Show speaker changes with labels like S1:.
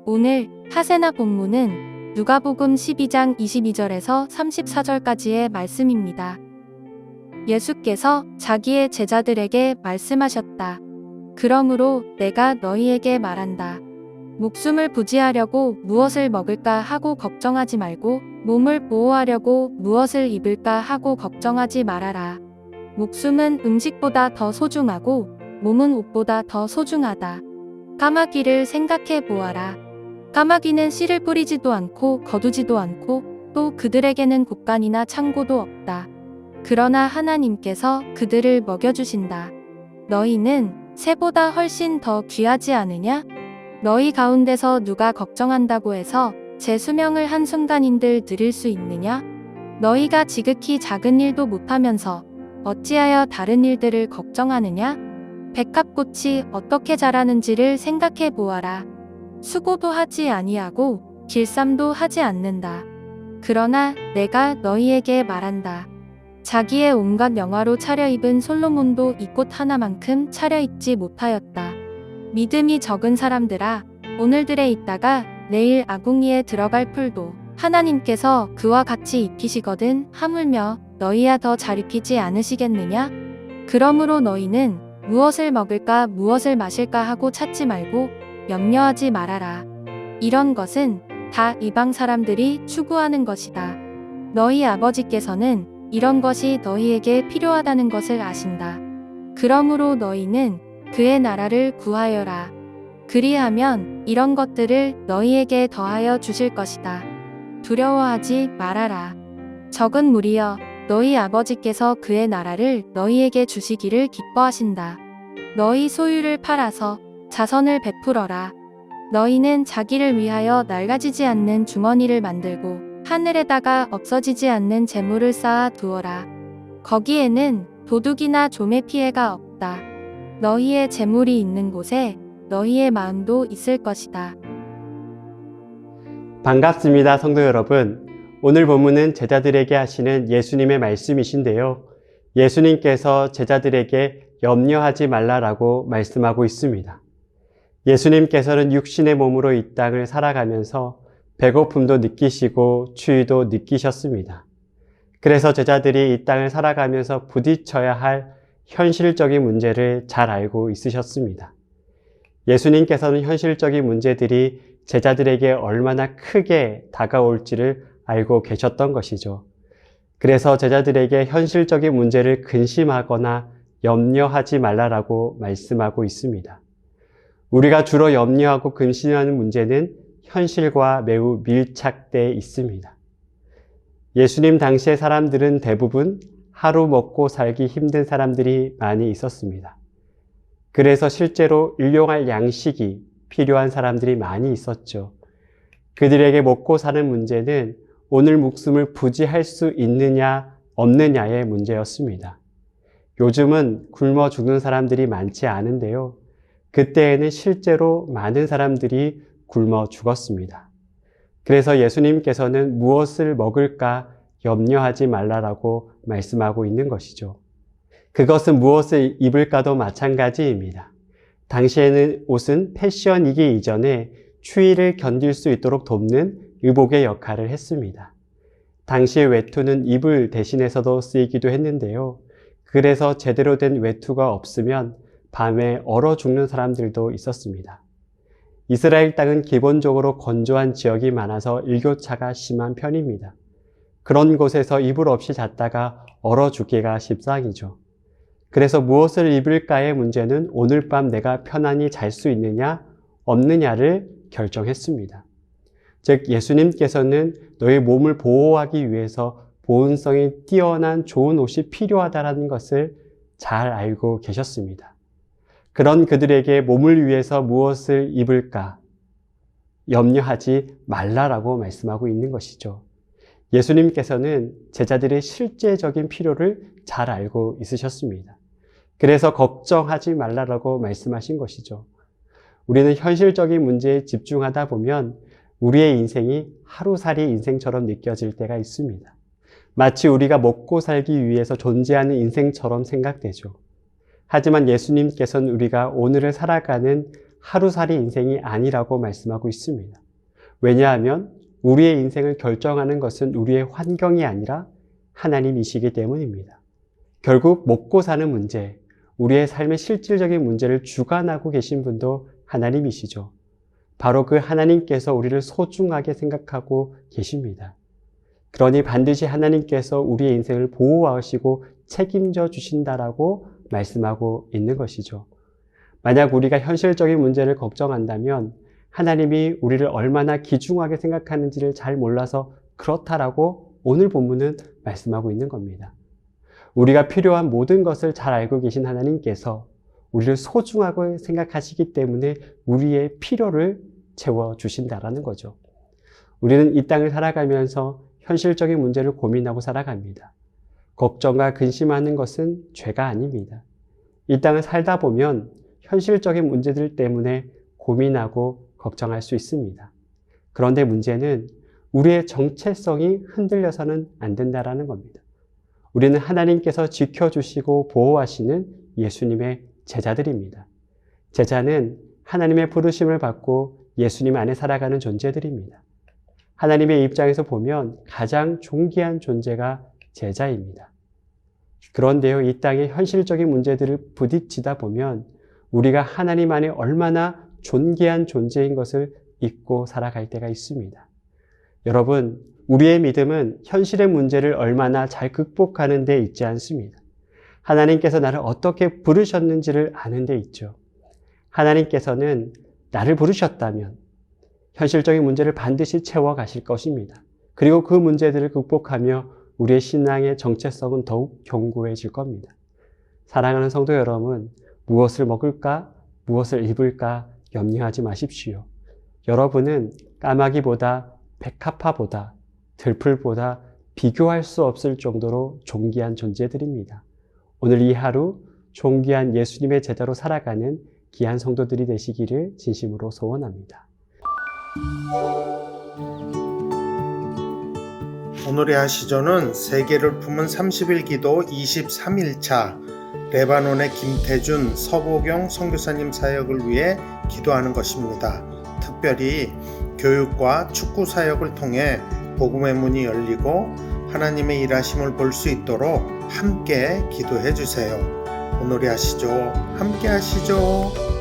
S1: 오늘 하세나 본문은 누가복음 12장 22절에서 34절까지의 말씀입니다. 예수께서 자기의 제자들에게 말씀하셨다. 그러므로 내가 너희에게 말한다. 목숨을 부지하려고 무엇을 먹을까 하고 걱정하지 말고 몸을 보호하려고 무엇을 입을까 하고 걱정하지 말아라. 목숨은 음식보다 더 소중하고 몸은 옷보다 더 소중하다. 까마귀를 생각해 보아라. 까마귀는 씨를 뿌리지도 않고 거두지도 않고 또 그들에게는 곡간이나 창고도 없다. 그러나 하나님께서 그들을 먹여주신다. 너희는 새보다 훨씬 더 귀하지 않으냐? 너희 가운데서 누가 걱정한다고 해서 제 수명을 한순간인들 늘릴 수 있느냐? 너희가 지극히 작은 일도 못하면서 어찌하여 다른 일들을 걱정하느냐? 백합꽃이 어떻게 자라는지를 생각해 보아라. 수고도 하지 아니하고 길쌈도 하지 않는다. 그러나 내가 너희에게 말한다. 자기의 온갖 명화로 차려입은 솔로몬도 이 꽃 하나만큼 차려입지 못하였다. 믿음이 적은 사람들아, 오늘들에 있다가 내일 아궁이에 들어갈 풀도 하나님께서 그와 같이 입히시거든 하물며 너희야 더 잘 입히지 않으시겠느냐? 그러므로 너희는 무엇을 먹을까 무엇을 마실까 하고 찾지 말고 염려하지 말아라. 이런 것은 다 이방 사람들이 추구하는 것이다. 너희 아버지께서는 이런 것이 너희에게 필요하다는 것을 아신다. 그러므로 너희는 그의 나라를 구하여라. 그리하면 이런 것들을 너희에게 더하여 주실 것이다. 두려워하지 말아라. 적은 무리여, 너희 아버지께서 그의 나라를 너희에게 주시기를 기뻐하신다. 너희 소유를 팔아서 자선을 베풀어라. 너희는 자기를 위하여 낡아지지 않는 주머니를 만들고 하늘에다가 없어지지 않는 재물을 쌓아 두어라. 거기에는 도둑이나 좀의 피해가 없다. 너희의 재물이 있는 곳에 너희의 마음도 있을 것이다.
S2: 반갑습니다, 성도 여러분. 오늘 본문은 제자들에게 하시는 예수님의 말씀이신데요. 예수님께서 제자들에게 염려하지 말라라고 말씀하고 있습니다. 예수님께서는 육신의 몸으로 이 땅을 살아가면서 배고픔도 느끼시고 추위도 느끼셨습니다. 그래서 제자들이 이 땅을 살아가면서 부딪혀야 할 현실적인 문제를 잘 알고 있으셨습니다. 예수님께서는 현실적인 문제들이 제자들에게 얼마나 크게 다가올지를 알고 계셨던 것이죠. 그래서 제자들에게 현실적인 문제를 근심하거나 염려하지 말라라고 말씀하고 있습니다. 우리가 주로 염려하고 근심하는 문제는 현실과 매우 밀착되어 있습니다. 예수님 당시의 사람들은 대부분 하루 먹고 살기 힘든 사람들이 많이 있었습니다. 그래서 실제로 일용할 양식이 필요한 사람들이 많이 있었죠. 그들에게 먹고 사는 문제는 오늘 목숨을 부지할 수 있느냐 없느냐의 문제였습니다. 요즘은 굶어 죽는 사람들이 많지 않은데요. 그때에는 실제로 많은 사람들이 굶어 죽었습니다. 그래서 예수님께서는 무엇을 먹을까 염려하지 말라라고 말씀하고 있는 것이죠. 그것은 무엇을 입을까도 마찬가지입니다. 당시에는 옷은 패션이기 이전에 추위를 견딜 수 있도록 돕는 의복의 역할을 했습니다. 당시의 외투는 이불 대신해서도 쓰이기도 했는데요. 그래서 제대로 된 외투가 없으면 밤에 얼어 죽는 사람들도 있었습니다. 이스라엘 땅은 기본적으로 건조한 지역이 많아서 일교차가 심한 편입니다. 그런 곳에서 이불 없이 잤다가 얼어 죽기가 십상이죠. 그래서 무엇을 입을까의 문제는 오늘 밤 내가 편안히 잘 수 있느냐 없느냐를 결정했습니다. 즉 예수님께서는 너의 몸을 보호하기 위해서 보온성이 뛰어난 좋은 옷이 필요하다는 것을 잘 알고 계셨습니다. 그런 그들에게 몸을 위해서 무엇을 입을까 염려하지 말라라고 말씀하고 있는 것이죠. 예수님께서는 제자들의 실제적인 필요를 잘 알고 있으셨습니다. 그래서 걱정하지 말라라고 말씀하신 것이죠. 우리는 현실적인 문제에 집중하다 보면 우리의 인생이 하루살이 인생처럼 느껴질 때가 있습니다. 마치 우리가 먹고 살기 위해서 존재하는 인생처럼 생각되죠. 하지만 예수님께서는 우리가 오늘을 살아가는 하루살이 인생이 아니라고 말씀하고 있습니다. 왜냐하면 우리의 인생을 결정하는 것은 우리의 환경이 아니라 하나님이시기 때문입니다. 결국 먹고 사는 문제, 우리의 삶의 실질적인 문제를 주관하고 계신 분도 하나님이시죠. 바로 그 하나님께서 우리를 소중하게 생각하고 계십니다. 그러니 반드시 하나님께서 우리의 인생을 보호하시고 책임져 주신다라고 말씀하고 있는 것이죠. 만약 우리가 현실적인 문제를 걱정한다면 하나님이 우리를 얼마나 귀중하게 생각하는지를 잘 몰라서 그렇다라고 오늘 본문은 말씀하고 있는 겁니다. 우리가 필요한 모든 것을 잘 알고 계신 하나님께서 우리를 소중하게 생각하시기 때문에 우리의 필요를 채워주신다라는 거죠. 우리는 이 땅을 살아가면서 현실적인 문제를 고민하고 살아갑니다. 걱정과 근심하는 것은 죄가 아닙니다. 이 땅을 살다 보면 현실적인 문제들 때문에 고민하고 걱정할 수 있습니다. 그런데 문제는 우리의 정체성이 흔들려서는 안 된다라는 겁니다. 우리는 하나님께서 지켜주시고 보호하시는 예수님의 제자들입니다. 제자는 하나님의 부르심을 받고 예수님 안에 살아가는 존재들입니다. 하나님의 입장에서 보면 가장 존귀한 존재가 제자입니다. 그런데요, 이 땅의 현실적인 문제들을 부딪히다 보면 우리가 하나님 안에 얼마나 존귀한 존재인 것을 잊고 살아갈 때가 있습니다. 여러분, 우리의 믿음은 현실의 문제를 얼마나 잘 극복하는 데 있지 않습니다. 하나님께서 나를 어떻게 부르셨는지를 아는 데 있죠. 하나님께서는 나를 부르셨다면 현실적인 문제를 반드시 채워가실 것입니다. 그리고 그 문제들을 극복하며 우리의 신앙의 정체성은 더욱 견고해질 겁니다. 사랑하는 성도 여러분, 무엇을 먹을까, 무엇을 입을까 염려하지 마십시오. 여러분은 까마귀보다, 백합화보다, 들풀보다 비교할 수 없을 정도로 존귀한 존재들입니다. 오늘 이 하루 존귀한 예수님의 제자로 살아가는 귀한 성도들이 되시기를 진심으로 소원합니다.
S3: 오늘의 하시조는 세계를 품은 30일 기도 23일차 레바논의 김태준, 서보경 선교사님 사역을 위해 기도하는 것입니다. 특별히 교육과 축구 사역을 통해 복음의 문이 열리고 하나님의 일하심을 볼 수 있도록 함께 기도해 주세요. 오늘의 하시조 함께 하시죠.